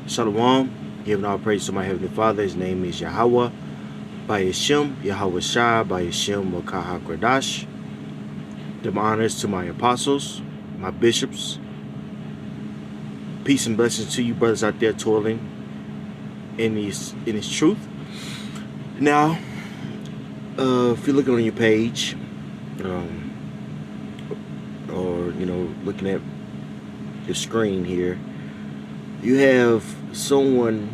Shalom, giving all praise to my Heavenly Father. His name is Yahweh, by Hashem, Yahweh Shai, by Hashem, Wakaha Kradash. Give honors to my apostles, my bishops. Peace and blessings to you brothers out there toiling in his truth. Now, if you're looking on your page, or looking at your screen here, you have someone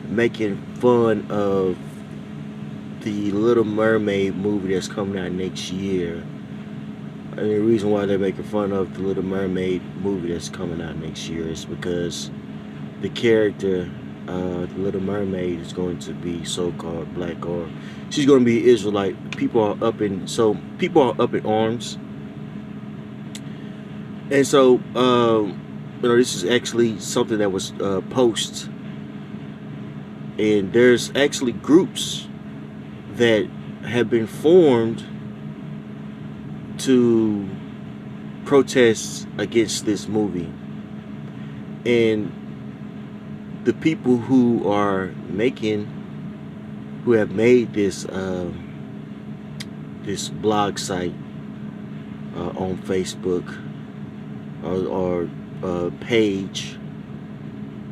making fun of the Little Mermaid movie that's coming out next year. And the reason why they're making fun of the Little Mermaid movie that's coming out next year is because the character, the Little Mermaid, is going to be so-called black, or she's going to be Israelite. People are up in arms, and so this is actually something that was posted, and there's actually groups that have been formed to protest against this movie. And the people who have made this this blog site on Facebook or page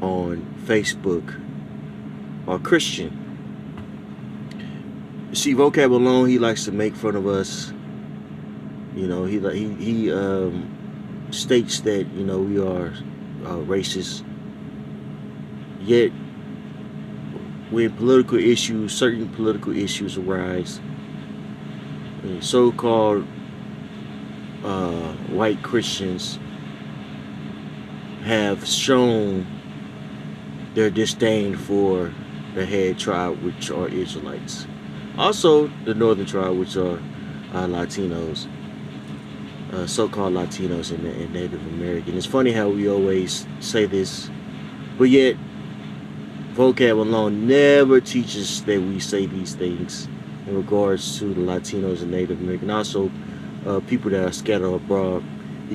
on Facebook are Christian. See, Vocab alone, he likes to make fun of us. He states that we are racist. Yet, when certain political issues arise, so-called white Christians have shown their disdain for the head tribe, which are Israelites. Also, the northern tribe, which are Latinos, so-called Latinos and Native American. It's funny how we always say this, but yet Vocab alone never teaches that we say these things in regards to the Latinos and Native American. Also, people that are scattered abroad. When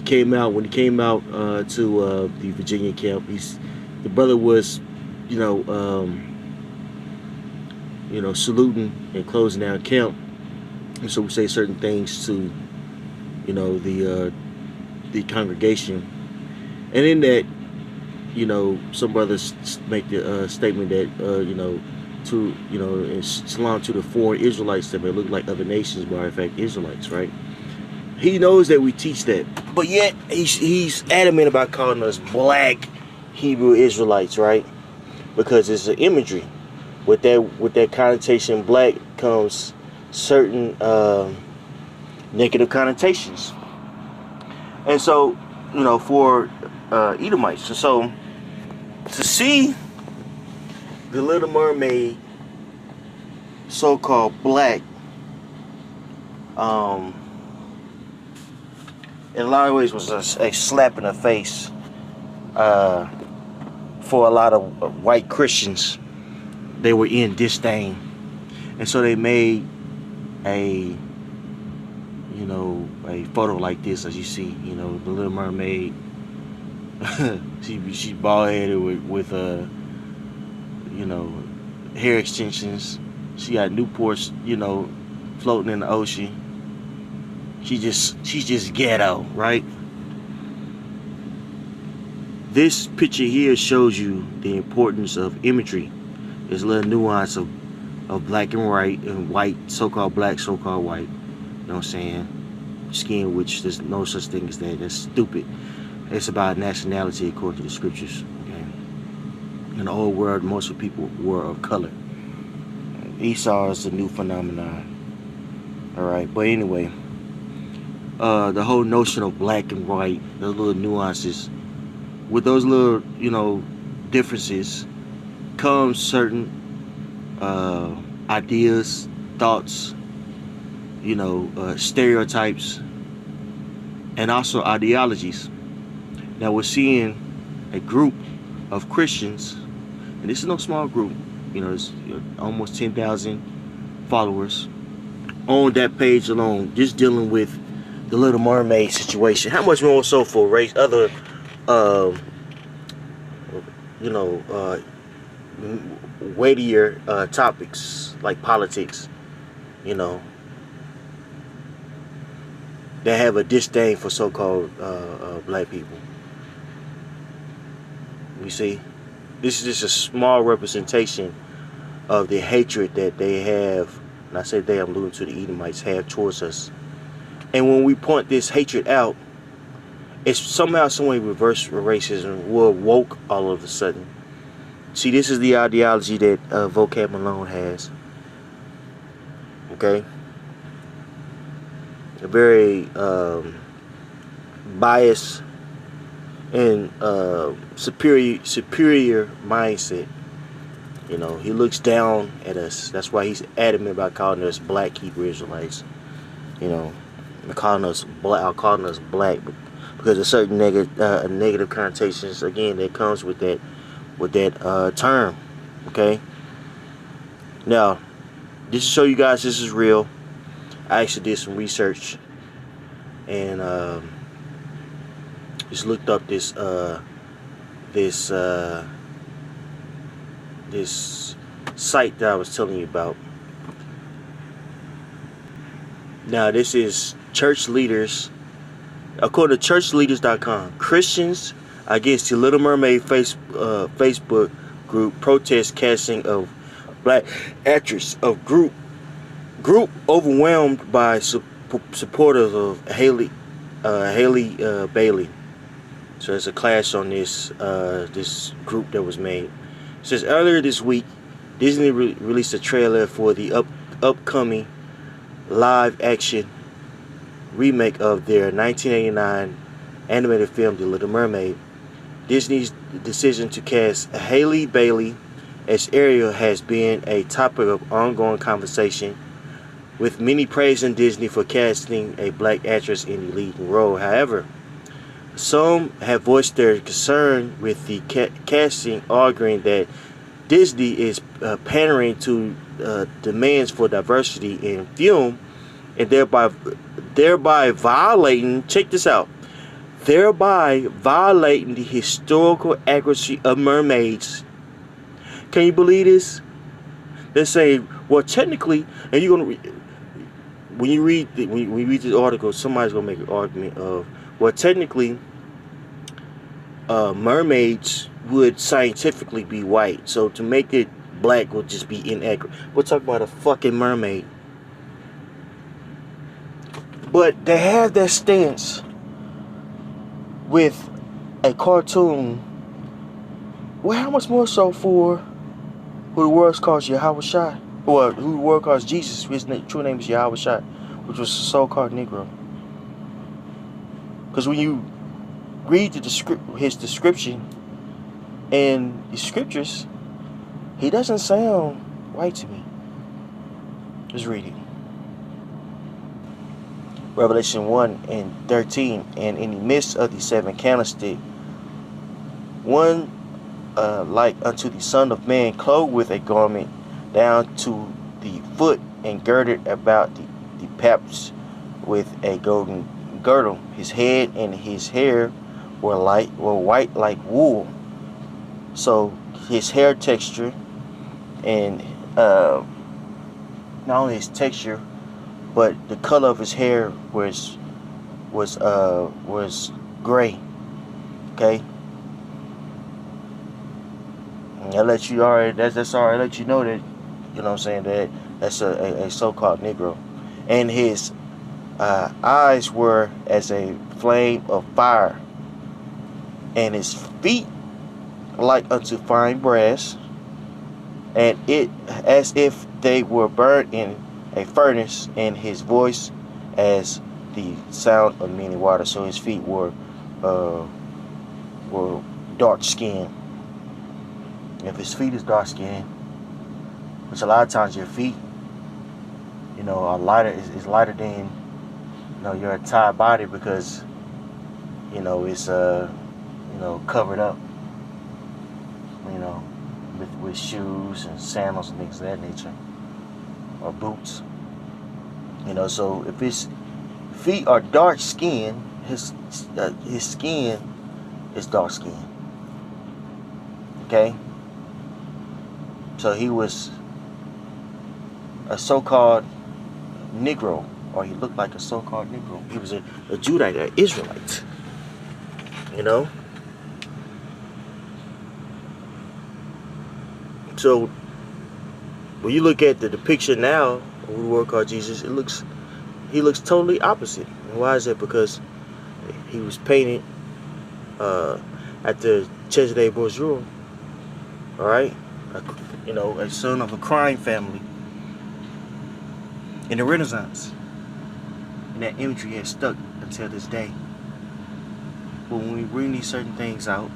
he came out to the Virginia camp, the brother was, saluting and closing down camp. And so we say certain things to, the congregation. And in that, some brothers make the statement that, shalom to the foreign Israelites that may look like other nations, but are in fact Israelites, right? He knows that we teach that, but yet he's adamant about calling us black Hebrew Israelites, right? Because it's an imagery. With that connotation, black comes certain negative connotations, and so for Edomites. So to see the Little Mermaid so-called black, in a lot of ways was a slap in the face for a lot of white Christians. They were in disdain, and so they made a photo like this, as you see, the Little Mermaid. She's bald-headed with hair extensions. She got Newports, floating in the ocean. She's just ghetto, right? This picture here shows you the importance of imagery. There's a little nuance of black and white, so-called black, so-called white. You know what I'm saying? Skin, which there's no such thing as that. That's stupid. It's about nationality according to the scriptures. Okay? In the old world, most of the people were of color. Esau is a new phenomenon. Alright, but anyway, the whole notion of black and white, those little nuances, with those little, differences, comes certain ideas, thoughts, stereotypes, and also ideologies. Now we're seeing a group of Christians, and this is no small group, it's almost 10,000 followers on that page alone, just dealing with the Little Mermaid situation. How much more so for other you know, weightier topics like politics, you know, that have a disdain for so-called black people. You see, this is just a small representation of the hatred that they have, and I say they, I'm alluding to the Edomites, have towards us. And when we point this hatred out, it's somehow, some way reverse racism. We're woke all of a sudden. See, this is the ideology that Vocab Malone has. Okay? A very biased and superior mindset. You know, he looks down at us. That's why he's adamant about calling us black Hebrew Israelites. You know, calling us black because of certain negative connotations again that comes with that term. Okay. Now, just to show you guys this is real, I actually did some research and just looked up this site that I was telling you about. Now, this is church leaders, according to churchleaders.com. Christians against the Little Mermaid Facebook group protest casting of black actress of group overwhelmed by supporters of Haley Bailey. So there's a clash on this group that was made. It says earlier this week, Disney released a trailer for the upcoming live-action remake of their 1989 animated film, The Little Mermaid. Disney's decision to cast Haley Bailey as Ariel has been a topic of ongoing conversation, with many praising Disney for casting a black actress in the lead role. However, some have voiced their concern with the casting, arguing that Disney is pandering to demands for diversity in film, and thereby violating, check this out, thereby violating the historical accuracy of mermaids. Can you believe this? They're saying, well, technically, and you're gonna when you read this article, somebody's gonna make an argument of, well, technically, mermaids would scientifically be white, so to make it black would just be inaccurate. We're talking about a fucking mermaid. But they have that stance with a cartoon. Well, how much more so for who the world calls Yahweh Shai, or who the world calls Jesus, his true name is Yahweh Shai, which was a so-called Negro. Because when you read his description in the scriptures, he doesn't sound white to me. Let's read it. Revelation 1:13, and in the midst of the seven candlesticks, one like unto the Son of Man, clothed with a garment down to the foot, and girded about the paps with a golden girdle. His head and his hair were white like wool. So his hair texture, and not only his texture, but the color of his hair was gray. Okay. And that lets you already, that's already let you know that, you know what I'm saying, that that's a so-called Negro. And his eyes were as a flame of fire, and his feet like unto fine brass, and it as if they were burnt in a furnace, and his voice as the sound of many waters. So his feet were dark skinned. If his feet is dark skinned, which a lot of times your feet, you know, are lighter, is lighter than, you know, your entire body, because, you know, it's you know, covered up, you know, with shoes and sandals and things of that nature, or boots. You know, so if his feet are dark skinned, his skin is dark skinned. Okay? So he was a so-called Negro, or he looked like a so-called Negro. He was a Judite, an Israelite. You know? So when you look at the depiction now of the word called Jesus, he looks totally opposite. And why is that? Because he was painted at the Chesapeake Bourgeois, all right, a son of a crime family in the Renaissance, and that imagery has stuck until this day. But when we bring these certain things out,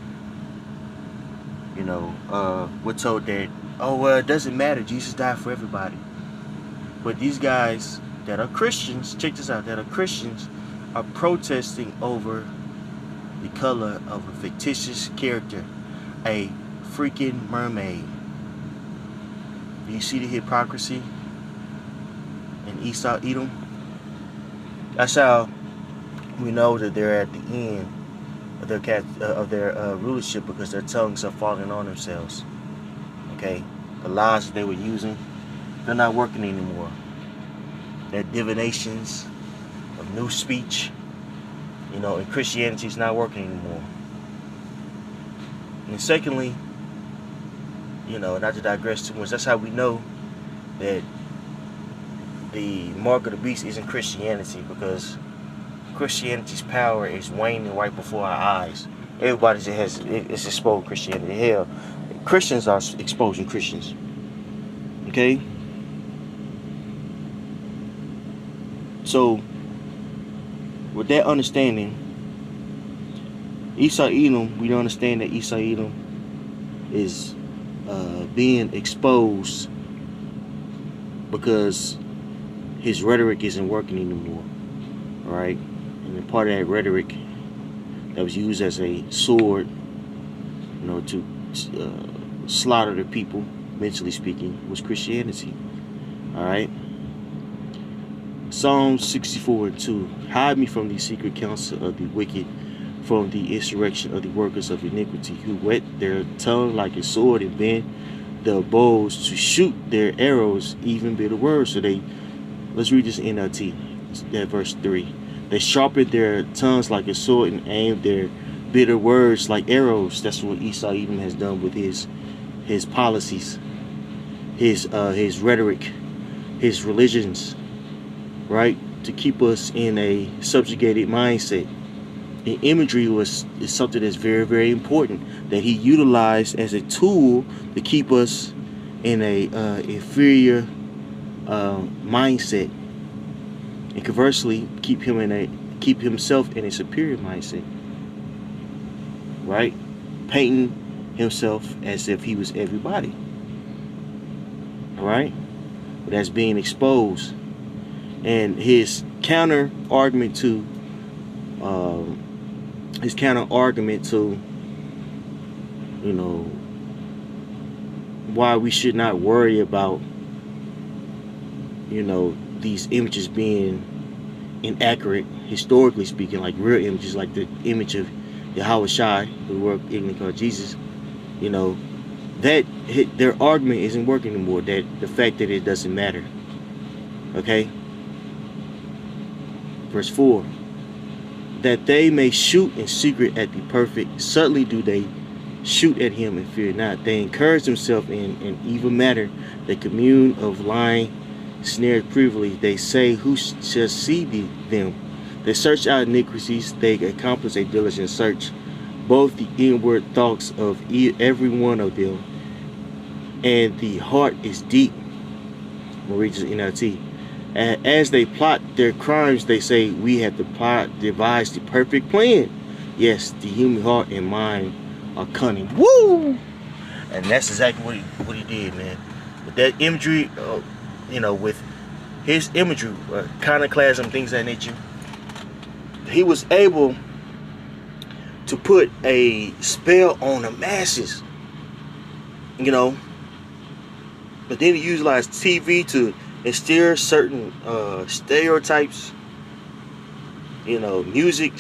we're told that, oh well, it doesn't matter, Jesus died for everybody. But these guys that are Christians, check this out, that are Christians, are protesting over the color of a fictitious character, a freaking mermaid. Do you see the hypocrisy in Esau, Edom? That's how we know that they're at the end of their rulership, because their tongues are falling on themselves. Okay, the lies that they were using, they're not working anymore. Their divinations of new speech, in Christianity, is not working anymore. And secondly, not to digress too much, that's how we know that the mark of the beast isn't Christianity, because Christianity's power is waning right before our eyes. Everybody is exposed Christianity. Hell, Christians are exposing Christians. Okay? So, with that understanding, Esau Edom, we don't understand that Esau Edom is being exposed because his rhetoric isn't working anymore. Alright? And part of that rhetoric that was used as a sword, to slaughter the people, mentally speaking, was Christianity. Alright? Psalm 64:2. Hide me from the secret counsel of the wicked, from the insurrection of the workers of iniquity, who whet their tongue like a sword and bend their bows to shoot their arrows, even bitter words. So let's read this in NLT, that verse 3. They sharpen their tongues like a sword and aim their bitter words like arrows. That's what Esau Edom has done with his policies, his rhetoric, his religions, right? To keep us in a subjugated mindset. The imagery is something that's very, very important, that he utilized as a tool to keep us in a inferior mindset, and conversely keep himself in a superior mindset, right? Painting himself as if he was everybody, all right? But that's being exposed. And his counter argument to why we should not worry about these images being inaccurate, historically speaking, like real images, like the image of Yahweh Shai, who worked ignorantly called Jesus, that their argument isn't working anymore. That the fact that it doesn't matter. Okay. Verse 4. That they may shoot in secret at the perfect, subtly do they shoot at him and fear not. They encourage themselves in an evil matter. They commune of lying, snared privily. They say, who shall see them? They search out iniquities. They accomplish a diligent search, both the inward thoughts of every one of them, and the heart is deep. I'm going to read this NLT. As they plot their crimes, they say, we have devised the perfect plan. Yes, the human heart and mind are cunning. Woo! And that's exactly what he did, man. With that imagery, with his imagery, iconoclasm, things of that nature, he was able to put a spell on the masses, But then he utilized TV to instill certain stereotypes, music,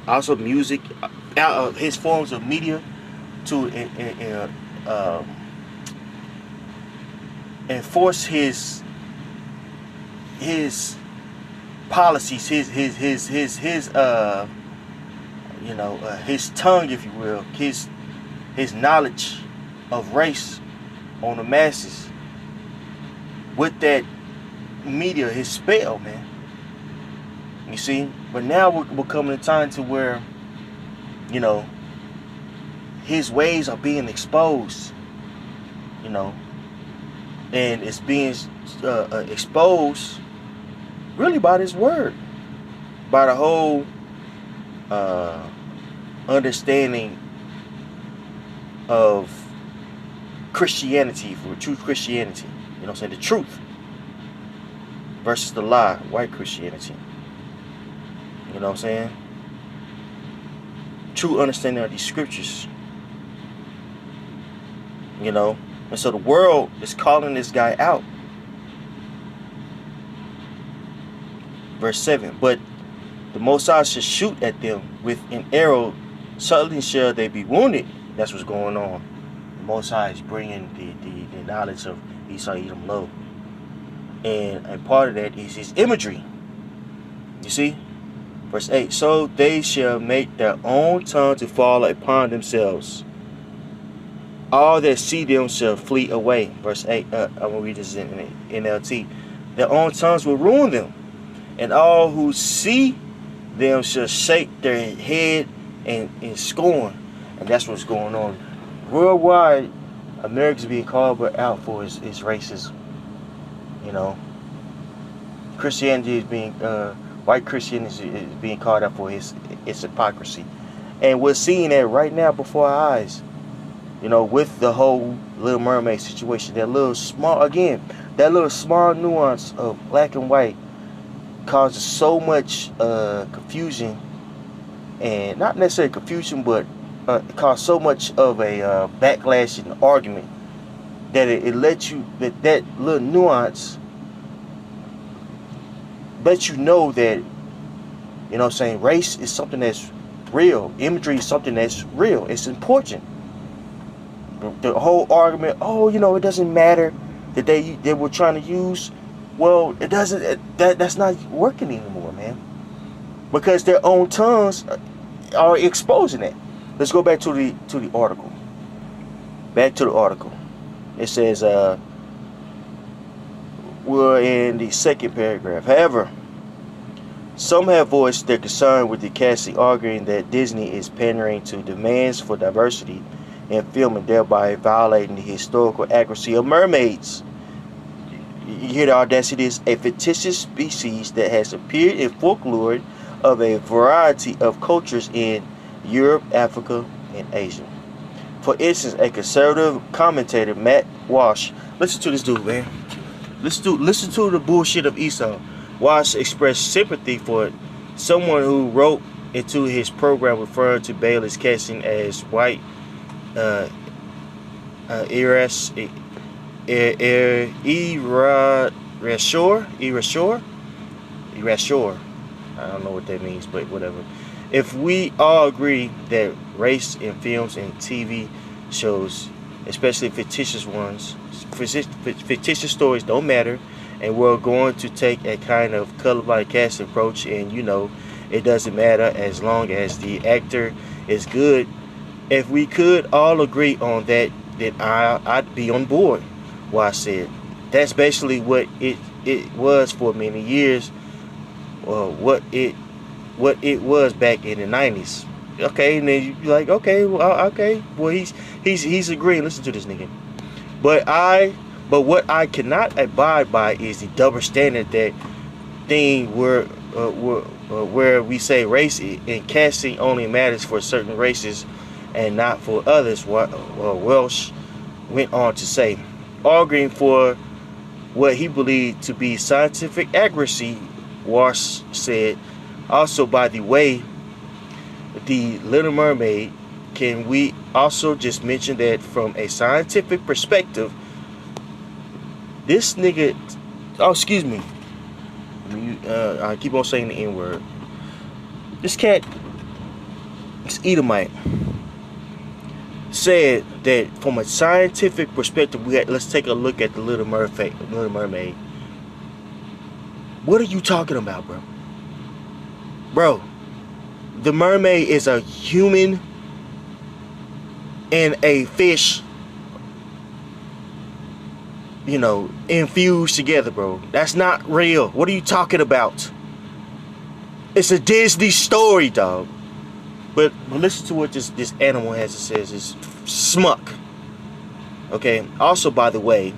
also music, his forms of media, to enforce his policies, his tongue, if you will, his knowledge of race on the masses with that media, his spell, man. You see, but now we're coming to time to where, you know, his ways are being exposed, you know, and it's being exposed really by this word, by the whole understanding of Christianity, for true Christianity, you know what I'm saying, the truth versus the lie, white Christianity, you know what I'm saying, true understanding of these scriptures, you know. And so the world is calling this guy out. Verse 7, but the Most High shall shoot at them with an arrow, suddenly shall they be wounded. That's what's going on. The Most High is bringing the knowledge of Esau, Edom low. And part of that is his imagery. You see? Verse 8, so they shall make their own tongue to fall upon themselves. All that see them shall flee away. Verse 8, I'm going to read this in NLT. Their own tongues will ruin them, and all who see them shall shake their head in scorn. And that's what's going on. Worldwide, America's being called out for its racism. You know, Christianity is being, white Christianity is being called out for its hypocrisy. And we're seeing that right now before our eyes. You know, with the whole Little Mermaid situation, that little small nuance of black and white causes so much confusion, and not necessarily confusion, but caused so much of a backlash and argument that it lets you, that little nuance lets you know that, you know what I'm saying, race is something that's real. Imagery is something that's real. It's important. The whole argument, oh, you know, it doesn't matter that they were trying to use. Well, it doesn't. That's not working anymore, man. Because their own tongues are exposing it. Let's go back to the article. Back to the article. It says, we're in the second paragraph. However, some have voiced their concern with the casting, arguing that Disney is pandering to demands for diversity in film and thereby violating the historical accuracy of mermaids. You hear the audacity? Is a fictitious species that has appeared in folklore of a variety of cultures in Europe, Africa, and Asia. For instance, a conservative commentator, Matt Walsh, listen to this dude, man. Listen to the bullshit of Esau. Walsh expressed sympathy for someone who wrote into his program referring to Bailey's casting as white erasure. I don't know what that means, but whatever. If we all agree that race in films and TV shows, especially fictitious ones, fictitious stories don't matter, and we're going to take a kind of colorblind cast approach, and you know, it doesn't matter as long as the actor is good. If we could all agree on that, then I'd be on board. Well, I said, that's basically what it was for many years, what it was back in the 90s. Okay, and then you're like, okay, well, he's agreeing. Listen to this nigga. But what I cannot abide by is the double standard that thing where we say race in casting only matters for certain races and not for others. What Welsh went on to say, arguing for what he believed to be scientific accuracy. Walsh said, also, by the way, the Little Mermaid, can we also just mention that from a scientific perspective, this nigga, oh, excuse me, I keep on saying the N-word. This cat is Edomite. said that from a scientific perspective, let's take a look at the Little Mermaid. What are you talking about, bro? Bro, the mermaid is a human and a fish, infused together, bro. That's not real. What are you talking about? It's a Disney story, dog. But listen to what this animal has to say. It's smuck. Okay. Also, by the way,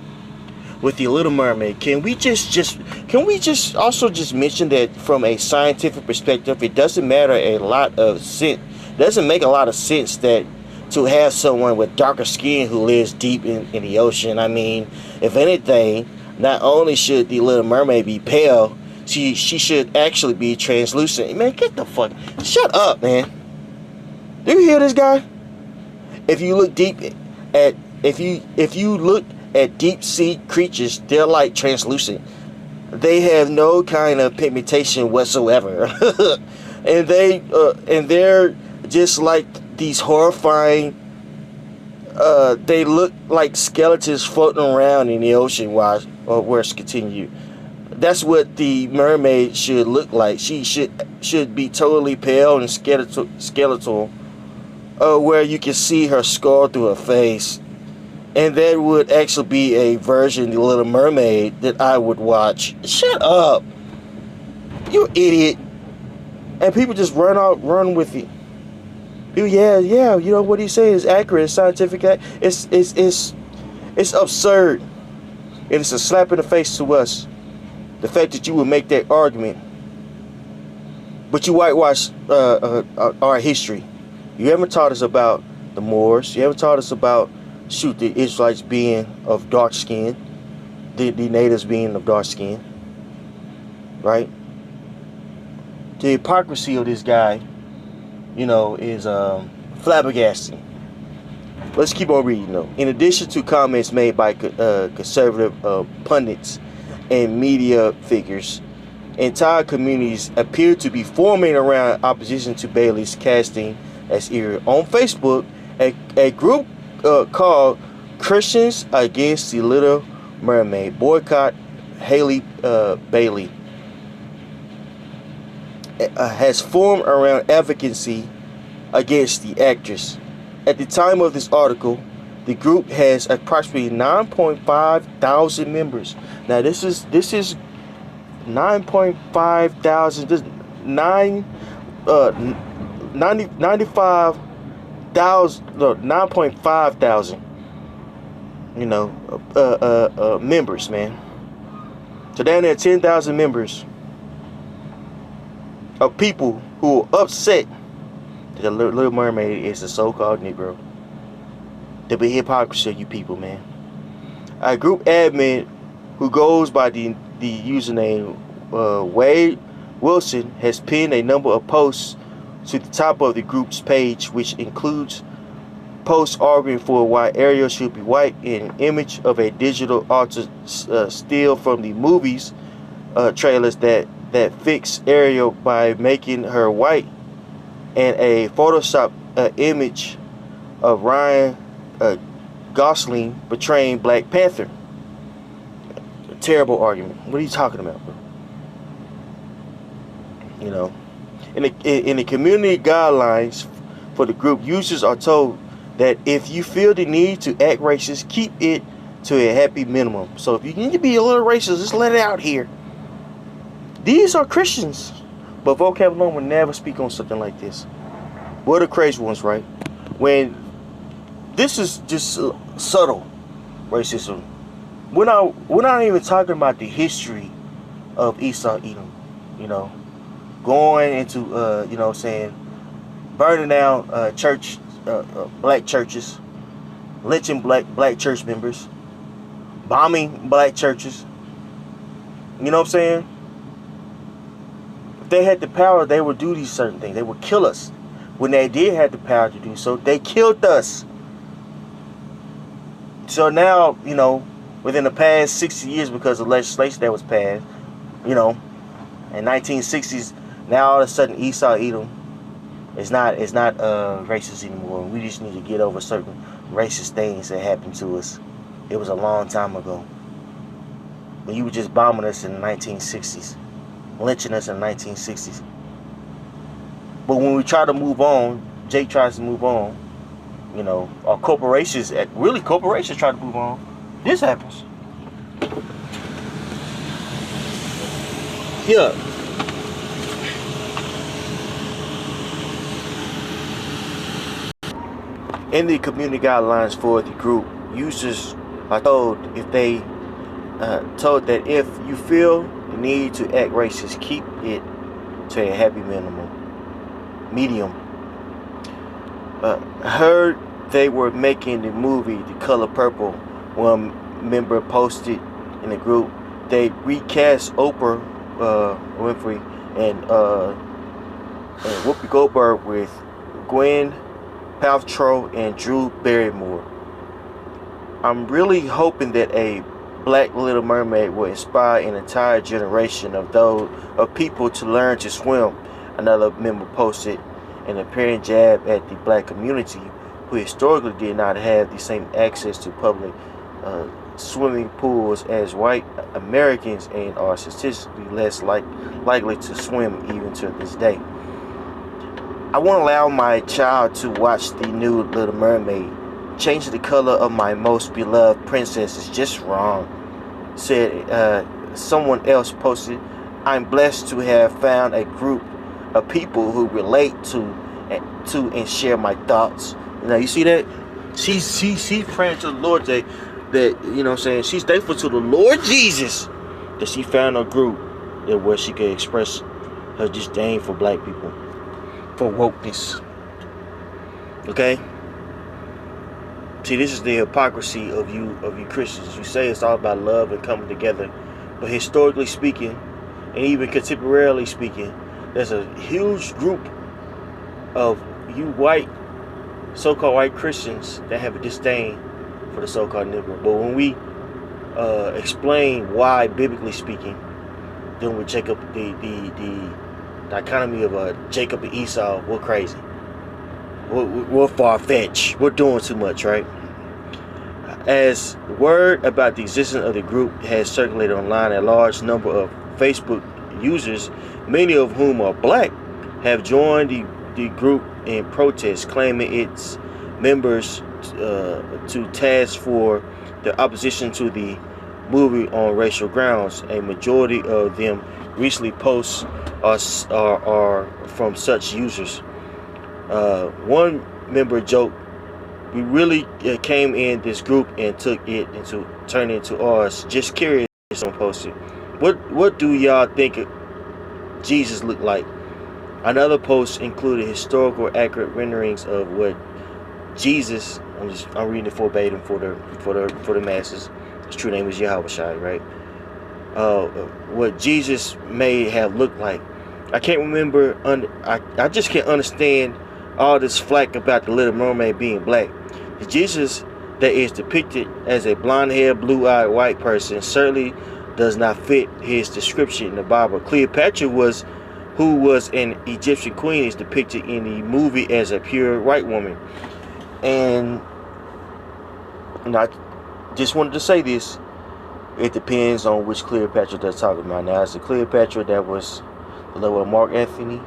with the Little Mermaid, can we just also mention that from a scientific perspective, it doesn't matter a lot of sense. Doesn't make a lot of sense that to have someone with darker skin who lives deep in the ocean. I mean, if anything, not only should the Little Mermaid be pale, she should actually be translucent. Man, get the fuck, shut up, man. Do you hear this guy? If you look at deep sea creatures, they're like translucent. They have no kind of pigmentation whatsoever, and they're just like these horrifying. They look like skeletons floating around in the ocean while worse continue. That's what the mermaid should look like. She should be totally pale and skeletal, where you can see her skull through her face. And that would actually be a version of the Little Mermaid that I would watch. Shut up, you idiot! And people just run with it. Yeah, you know what he's saying is accurate, it's scientific. It's absurd, and it's a slap in the face to us. The fact that you would make that argument, but you whitewash our history. You haven't taught us about the Moors. You haven't taught us about the Israelites being of dark skin, the natives being of dark skin, right? The hypocrisy of this guy, is flabbergasting. Let's keep on reading, though. In addition to comments made by conservative pundits and media figures, entire communities appear to be forming around opposition to Bailey's casting as eerie. On Facebook, a group called Christians Against the Little Mermaid boycott Halle Bailey has formed around advocacy against the actress. At the time of this article, the group has approximately 9.5 thousand members. Now this is 9.5 thousand. This 9.5 thousand. Members, man. So down there, 10,000 members of people who are upset that the Little Mermaid is a so-called Negro. The big hypocrisy of you people, man. A group admin who goes by the username Wade Wilson has pinned a number of posts to the top of the group's page, which includes posts arguing for why Ariel should be white, and an image of a digital alter still from the movies trailers that fix Ariel by making her white, and a Photoshop image of Ryan Gosling portraying Black Panther. A terrible argument. What are you talking about, bro? In the community guidelines for the group, users are told that if you feel the need to act racist, keep it to a happy minimum. So if you need to be a little racist, just let it out here. These are Christians, but vocab alone would never speak on something like this. We're the crazy ones, right? When this is just subtle racism. We're not even talking about the history of Esau, Edom. Going into burning down church, black churches, lynching black church members, bombing black churches. You know what I'm saying? If they had the power, they would do these certain things. They would kill us. When they did have the power to do so, they killed us. So now, within the past 60 years, because of legislation that was passed, in 1960s, now all of a sudden Esau, Edom, It's not racist anymore. We just need to get over certain racist things that happened to us. It was a long time ago. When you were just bombing us in the 1960s, lynching us in the 1960s. But when we try to move on, Jake tries to move on. Or corporations try to move on. This happens. Yeah. In the community guidelines for the group, users are told that if you feel the need to act racist, keep it to a happy medium. Heard they were making the movie The Color Purple. One member posted in the group they recast Oprah Winfrey and Whoopi Goldberg with Gwen Paltrow and Drew Barrymore. I'm really hoping that a Black Little Mermaid will inspire an entire generation of people to learn to swim. Another member posted an apparent jab at the Black community, who historically did not have the same access to public swimming pools as white Americans and are statistically less likely to swim even to this day. I won't allow my child to watch the new Little Mermaid. Changing the color of my most beloved princess is just wrong, said someone else posted. I'm blessed to have found a group of people who relate to and share my thoughts. You see that? She's praying to the Lord that she's thankful to the Lord Jesus that she found a group where she could express her disdain for black people, for wokeness. Okay? See, this is the hypocrisy of you Christians. You say it's all about love and coming together, but historically speaking, and even contemporarily speaking, there's a huge group of you so-called white Christians that have a disdain for the so-called Negro. But when we explain why, biblically speaking, then with Jacob, the dichotomy of Jacob and Esau, we're crazy. We're far-fetched. We're doing too much, right? As word about the existence of the group has circulated online, a large number of Facebook users, many of whom are black, have joined the group in protest, claiming its members to task for the opposition to the movie on racial grounds. A majority of them recently posts are from such users. One member joked, "We really came in this group and turned it into ours. Just curious," someone posted. What do y'all think Jesus looked like? Another post included historical accurate renderings of what Jesus, I'm reading it verbatim for the masses. His true name is Yahushua, right? What Jesus may have looked like. I can't remember. I just can't understand all this flack about the Little Mermaid being black. The Jesus that is depicted as a blonde-haired, blue-eyed white person certainly does not fit his description in the Bible. Cleopatra, who was an Egyptian queen, is depicted in the movie as a pure white woman. And I just wanted to say this. It depends on which Cleopatra they're talking about. Now, it's the Cleopatra that was the level of Mark Antony.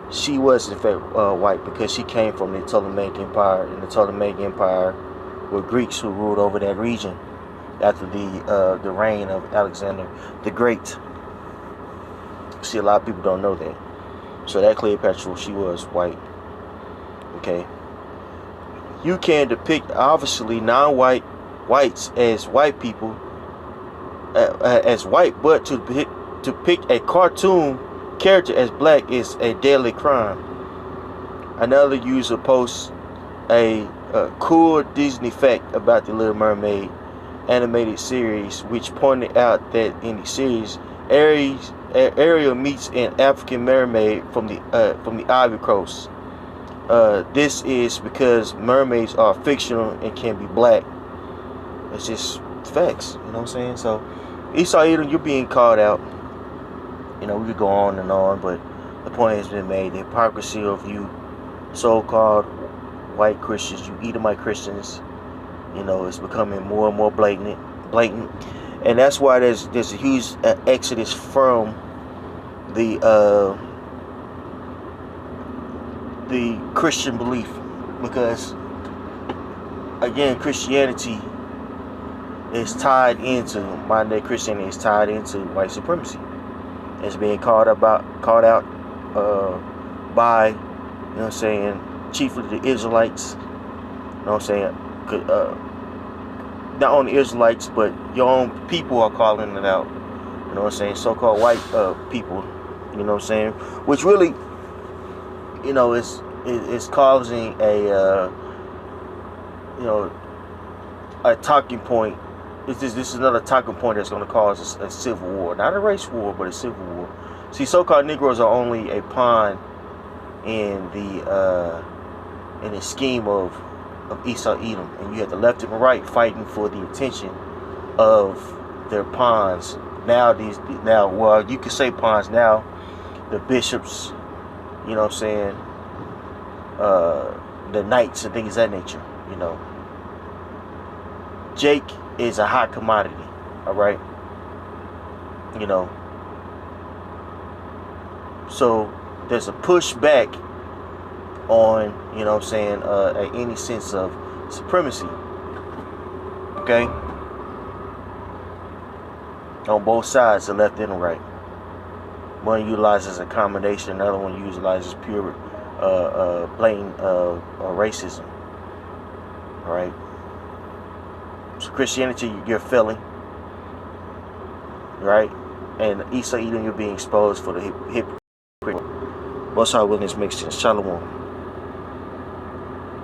She was in fact white because she came from the Ptolemaic Empire, and the Ptolemaic Empire were Greeks who ruled over that region after the reign of Alexander the Great. See, a lot of people don't know that. So that Cleopatra, she was white. Okay. You can depict obviously non-whites as white people, as white, but to pick a cartoon character as black is a deadly crime. Another user posts a cool Disney fact about the Little Mermaid animated series, which pointed out that in the series, Ariel meets an African mermaid from the Ivory Coast. This is because mermaids are fictional and can be black. It's just facts, you know what I'm saying? So, Esau Edom, you're being called out. We could go on and on, but The point has been made. The hypocrisy of you so-called white Christians, you Edomite Christians, is becoming more and more blatant, and that's why there's a huge exodus from the Christian belief, because again, Christianity is tied into modern day Christianity is tied into white supremacy. It's being called out by, chiefly the Israelites. Not only Israelites, but your own people are calling it out. So-called white people. Which really, is causing a talking point. This is another talking point that's going to cause a civil war, not a race war, but a civil war. See, so-called Negroes are only a pawn in the scheme of Esau Edom, and you have the left and right fighting for the attention of their pawns. Now you could say pawns now. The bishops, the knights and things of that nature. Jake is a hot commodity, all right. So there's a pushback on, any sense of supremacy, okay, on both sides, the left and the right. One utilizes a combination, another one utilizes pure, blatant racism, all right. So Christianity, you're failing, right, and Esau Edom, you're being exposed for the hypocrite. Most High Willingness makes sense. Shalom.